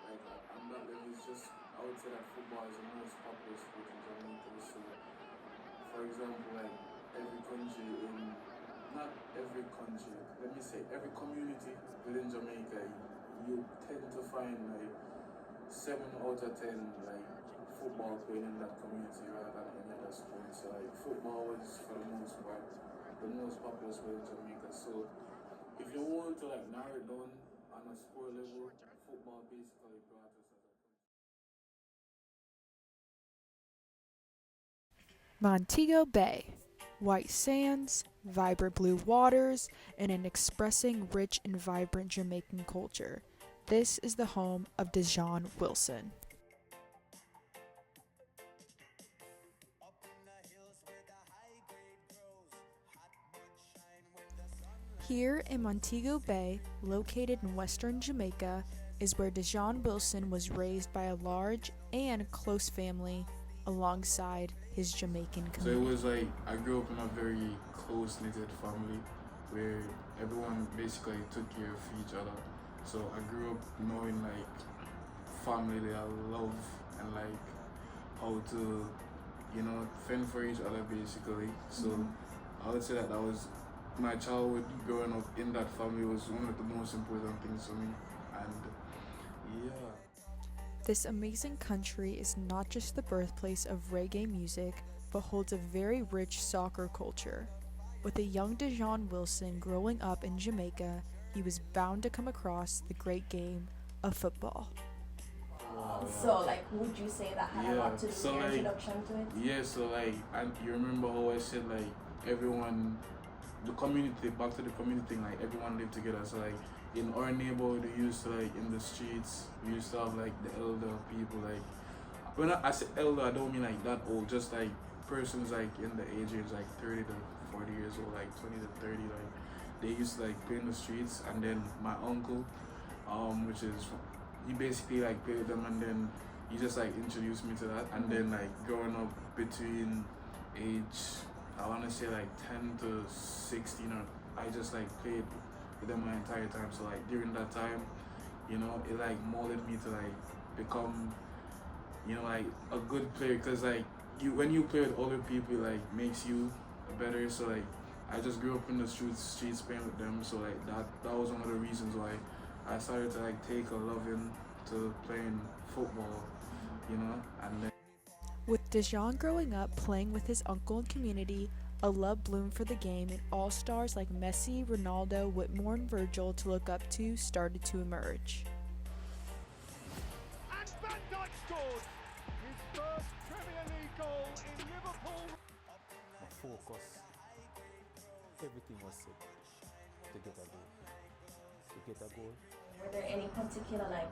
On that level, it's just, I would say that football is the most popular sport in Jamaica. So, for example, like every country in, not every country, let me say every community within Jamaica, you tend to find like 7 out of 10 like football playing in that community rather than any other sport. So like football is for the most part the most popular sport in Jamaica. So if you want to like narrow it down on a sport level, football basically brought us as a country. Montego Bay. White sands, vibrant blue waters, and an expressing rich and vibrant Jamaican culture. This is the home of Dejaun Wilson. Here in Montego Bay, located in western Jamaica, is where Dejaun Wilson was raised by a large and close family alongside his Jamaican So it community. was like I grew up in a very close knitted family where everyone basically took care of each other. So I grew up knowing like family that I love and like how to, fend for each other basically. So I would say that was my childhood growing up in that family was one of the most important things for me. And yeah. This amazing country is not just the birthplace of reggae music, but holds a very rich soccer culture. With a young Dejaun Wilson growing up in Jamaica, he was bound to come across the great game of football. So, like, would you say that had a Yeah, lot to do with so your like, introduction to it? yeah, so like, and you remember how I said like everyone, the community, back to the community thing, like everyone lived together. So like in our neighborhood, we used to like in the streets, we used to have like the elder people. Like when I say elder, I don't mean like that old, just like persons like in the age range like 30 to 40 years old, like 20 to 30. Like they used to like play in the streets, and then my uncle, which is he basically like played with them, and then he just like introduced me to that, and then like growing up between age, I want to say like 10 to 16, or I just like played with them my entire time. So like during that time, it like molded me to like become, like a good player, because like you when you play with other people, it, like makes you better. So like I just grew up in the streets playing with them. So like that was one of the reasons why I started to like take a loving to playing football, and then With Dejaun growing up playing with his uncle and community, a love bloomed for the game, and all stars like Messi, Ronaldo, Whitmore, and Virgil to look up to started to emerge. And Van Dijk scored his first Premier League goal in Liverpool. My focus, everything was set to get a goal. To get a goal. Were there any particular, like,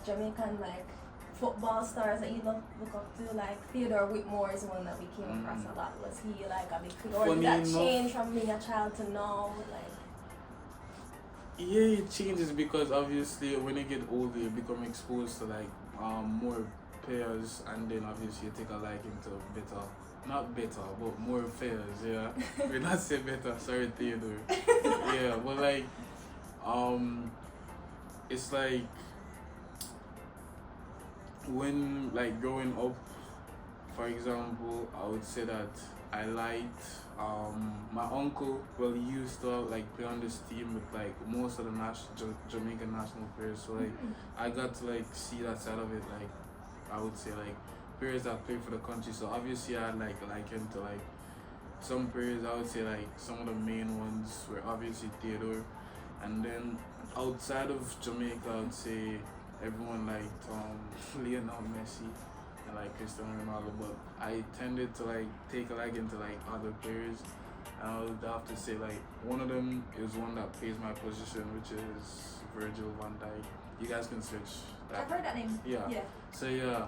Jamaican, like, football stars that you look up to? Like, Theodore Whitmore is one that we came across a lot. Was he, like, a big figure? Or did Funny that enough- change from being a child to now? Like, yeah, it changes because obviously when you get older, you become exposed to like more players, and then obviously you take a liking to better, not better, but more players. Yeah, we not say better. Sorry, Theodore. Yeah, but like it's like when like growing up, for example, I would say that I liked my uncle. Well, he used to like play on this team with like most of the Jamaican national players. So like I got to like see that side of it. Like I would say like players that play for the country. So obviously I had like him to like some players. I would say like some of the main ones were obviously Theodore, and then outside of Jamaica, I would say everyone liked Lionel Messi and like Cristiano Ronaldo, but I tended to like take a liking to like other players. And I would have to say like one of them is one that plays my position, which is Virgil van Dijk. You guys can search that. I've heard that name. Yeah. So yeah,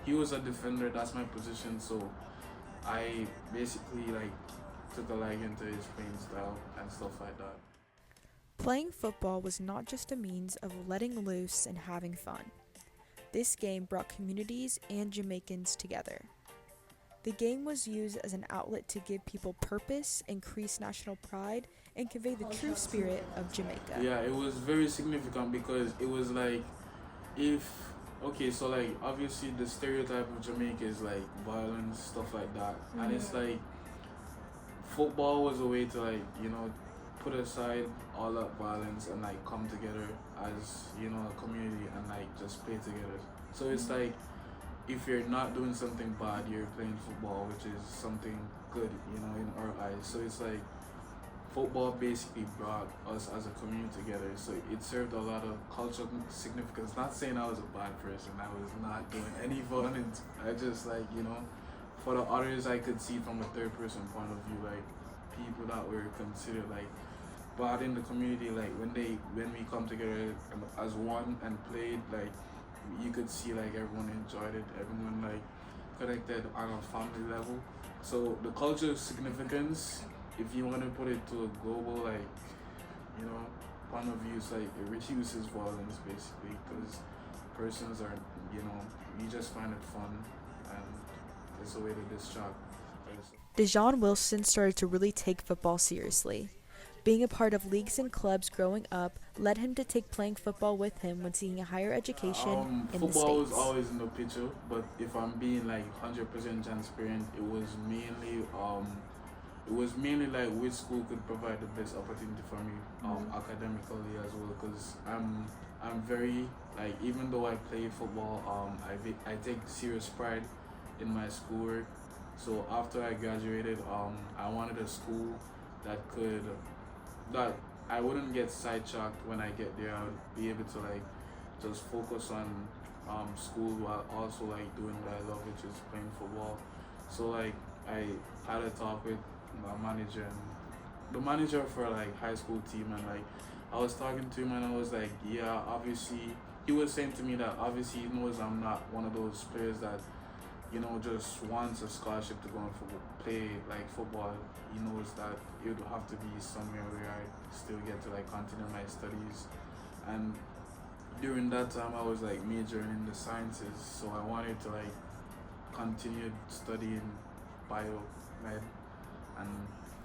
he was a defender. That's my position. So I basically like took a liking to his playing style and stuff like that. Playing football was not just a means of letting loose and having fun. This game brought communities and Jamaicans together. The game was used as an outlet to give people purpose, increase national pride, and convey the true spirit of Jamaica. Yeah, it was very significant because it was like if okay, so like obviously the stereotype of Jamaica is like violence, stuff like that, and it's like football was a way to like put aside all that violence and like come together as a community and like just play together. So it's like if you're not doing something bad, you're playing football, which is something good, in our eyes. So it's like football basically brought us as a community together. So it served a lot of cultural significance. Not saying I was a bad person. I was not doing any violence. I just like for the others, I could see from a third person point of view, like people that were considered like bad in the community. Like when we come together as one and played, like you could see like everyone enjoyed it. Everyone like connected on a family level. So the cultural significance, if you want to put it to a global point of view, it's like it reduces violence basically because persons are you just find it fun and it's a way to distract. Dejaun Wilson started to really take football seriously. Being a part of leagues and clubs growing up led him to take playing football with him when seeking a higher education in the Football was States. always in the picture, but if I'm being like 100% transparent, it was mainly like which school could provide the best opportunity for me academically as well, because I'm very like, even though I play football, I take serious pride in my schoolwork. So after I graduated, I wanted a school that I wouldn't get sidetracked when I get there. I would be able to like just focus on school while also like doing what I love, which is playing football. So like I had a talk with my manager and the manager for like high school team, and like I was talking to him and I was like, yeah, obviously he was saying to me that obviously he knows I'm not one of those players that just wants a scholarship to go and play like football. He knows that it would have to be somewhere where I still get to like continue my studies. And during that time, I was like majoring in the sciences, so I wanted to like continue studying biomed and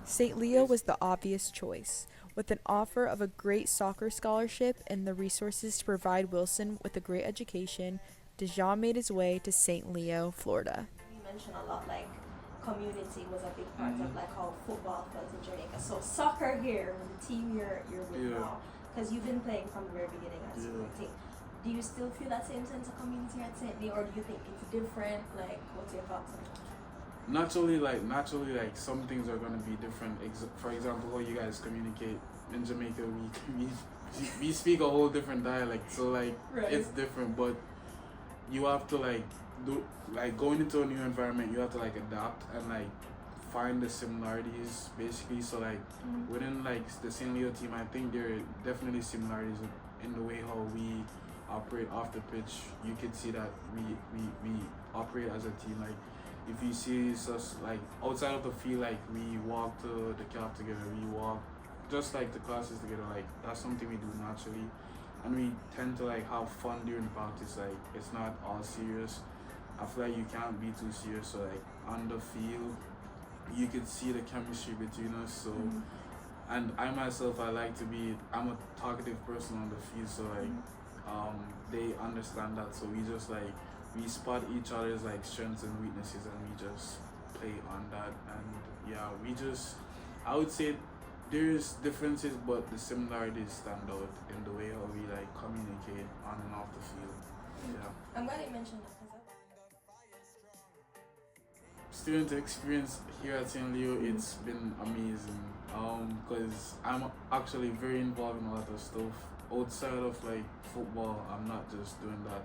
St. Leo was the obvious choice, with an offer of a great soccer scholarship and the resources to provide Wilson with a great education. Dejaun made his way to St. Leo, Florida. You mentioned a lot like community was a big part of like how football felt in Jamaica. So soccer here, the team you're with now, because you've been playing from the very beginning as you think. Do you still feel that same sense of community at St. Leo, or do you think it's different? Like, what's your thoughts on that? Naturally, like some things are gonna be different. For example, how you guys communicate in Jamaica, we speak a whole different dialect, so like it's different. But you have to like going into a new environment. You have to like adapt and like find the similarities basically. So like within like the St. Leo team, I think there are definitely similarities in the way how we operate off the pitch. You can see that we operate as a team. Like if you see us like outside of the field, like we walk to the camp together, we walk just like the classes together. Like that's something we do naturally, and we tend to like have fun during practice. Like it's not all serious. I feel like you can't be too serious. So like on the field, you could see the chemistry between us. So and I myself, I'm a talkative person on the field. So like they understand that. So we spot each other's like strengths and weaknesses, and we just play on that. And I would say there's differences, but the similarities stand out in the way how we like communicate on and off the field. Yeah. I'm glad you mentioned that because Student experience here at St. Leo, it's been amazing. Because I'm actually very involved in a lot of stuff outside of like football. I'm not just doing that.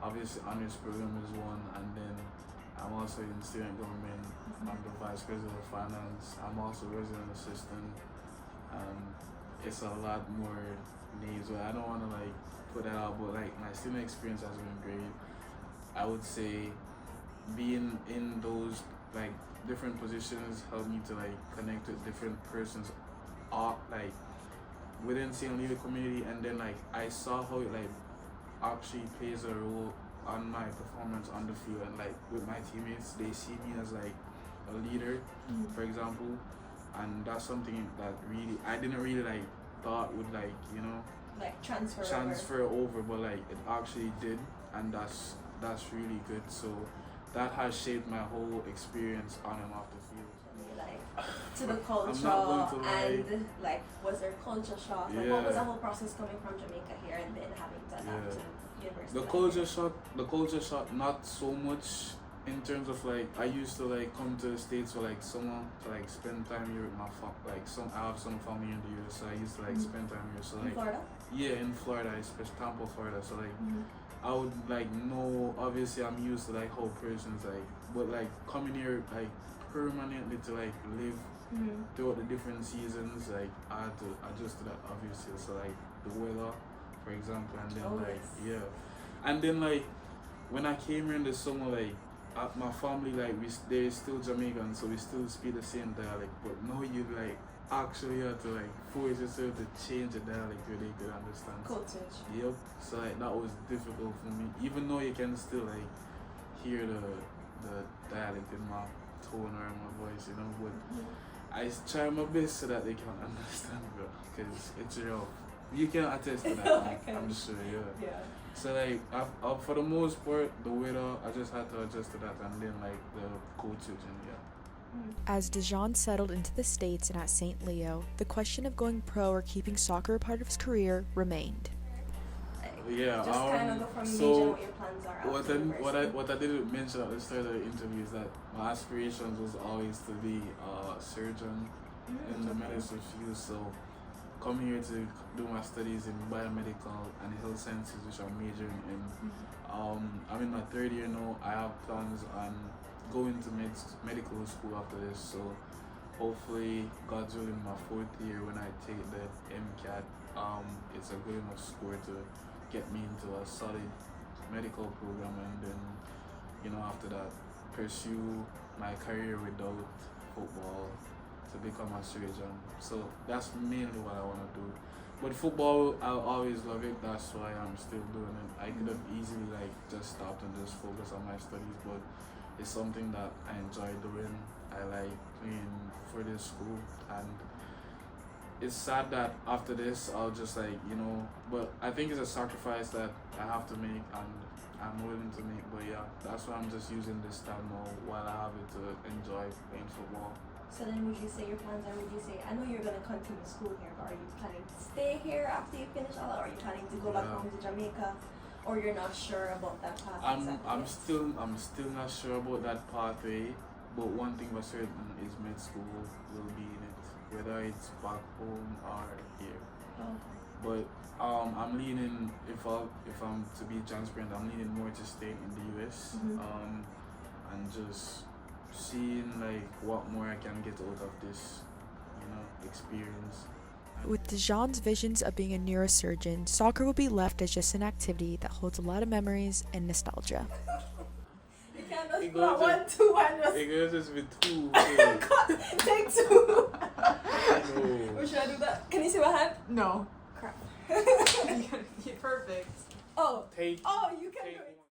Obviously honors program is one, and then I'm also in student government. I'm the vice president of finance. I'm also resident assistant. It's a lot more names, but I don't want to like put that out. But like my student experience has been great. I would say being in those like different positions helped me to like connect with different persons, like within St. Leo community, and then like I saw how it like actually plays a role on my performance on the field, and like with my teammates, they see me as like a leader, for example, and that's something that really I didn't really like thought would like like transfer transfer over, but like it actually did, and that's really good. So that has shaped my whole experience on and off the field. like to the I'm not going culture to lie. and like was there culture shock? Like what was the whole process coming from Jamaica here and then having to adapt to university? The culture shock, not so much in terms of like I used to like come to the States for like summer to like spend time here with my I have some family in the US, so I used to like spend time here. So like in Florida? yeah, in Florida, especially Tampa, Florida. So like I would like know, obviously I'm used to like how persons like, but like coming here like permanently to like live throughout the different seasons, like I had to adjust to that obviously. So like the weather, for example, and then and then like when I came here in the summer, like my family like they're still Jamaican, so we still speak the same dialect, but now you like actually have to like force yourself to change the dialect where they could understand. Code switch. Yep. So like that was difficult for me, even though you can still like hear the dialect in my tone or in my voice, you know. But I try my best so that they can understand, bro, because it's rough. You can attest to that. I'm sure. Yeah. So like for the most part, the weather I just had to adjust to that, and then like the code switching. As Dejaun settled into the States and at St. Leo, the question of going pro or keeping soccer a part of his career remained. Yeah, just kind of go from so what your plans are. What I didn't mention at the start of the interview is that my aspirations was always to be a surgeon in the medicine field. So come here to do my studies in biomedical and health sciences, which I'm majoring in. I'm in my third year now. I have plans on going to medical school after this. So hopefully, God's willing, my fourth year when I take the MCAT, it's a good enough score to get me into a solid medical program, and then, you know, after that, pursue my career without football to become a surgeon. So that's mainly what I want to do. But football, I'll always love it. That's why I'm still doing it. I could have easily like just stopped and just focus on my studies, but it's something that I enjoy doing. I like playing for this school, and it's sad that after this I'll just like, you know, but I think it's a sacrifice that I have to make and I'm willing to make. But yeah, that's why I'm just using this time now while I have it to enjoy playing football. So then would you say your plans are, I know you're going to continue school here, but are you planning to stay here after you finish all that, or are you planning to go back home to Jamaica, or you're not sure about that path? I'm still not sure about that pathway, but one thing for certain is med school will be in it, whether it's back home or here. But I'm leaning, if I'm to be transparent, I'm leaning more to stay in the US, and just seeing like what more I can get out of this, you know, experience. With Dejaun's visions of being a neurosurgeon, soccer will be left as just an activity that holds a lot of memories and nostalgia. You can't just put 1, 2, and just... It goes just with 2. Take 2. Or should I do that? Can you see my hand? No. Crap. You're perfect. Oh. Take. Oh, you can do Take it.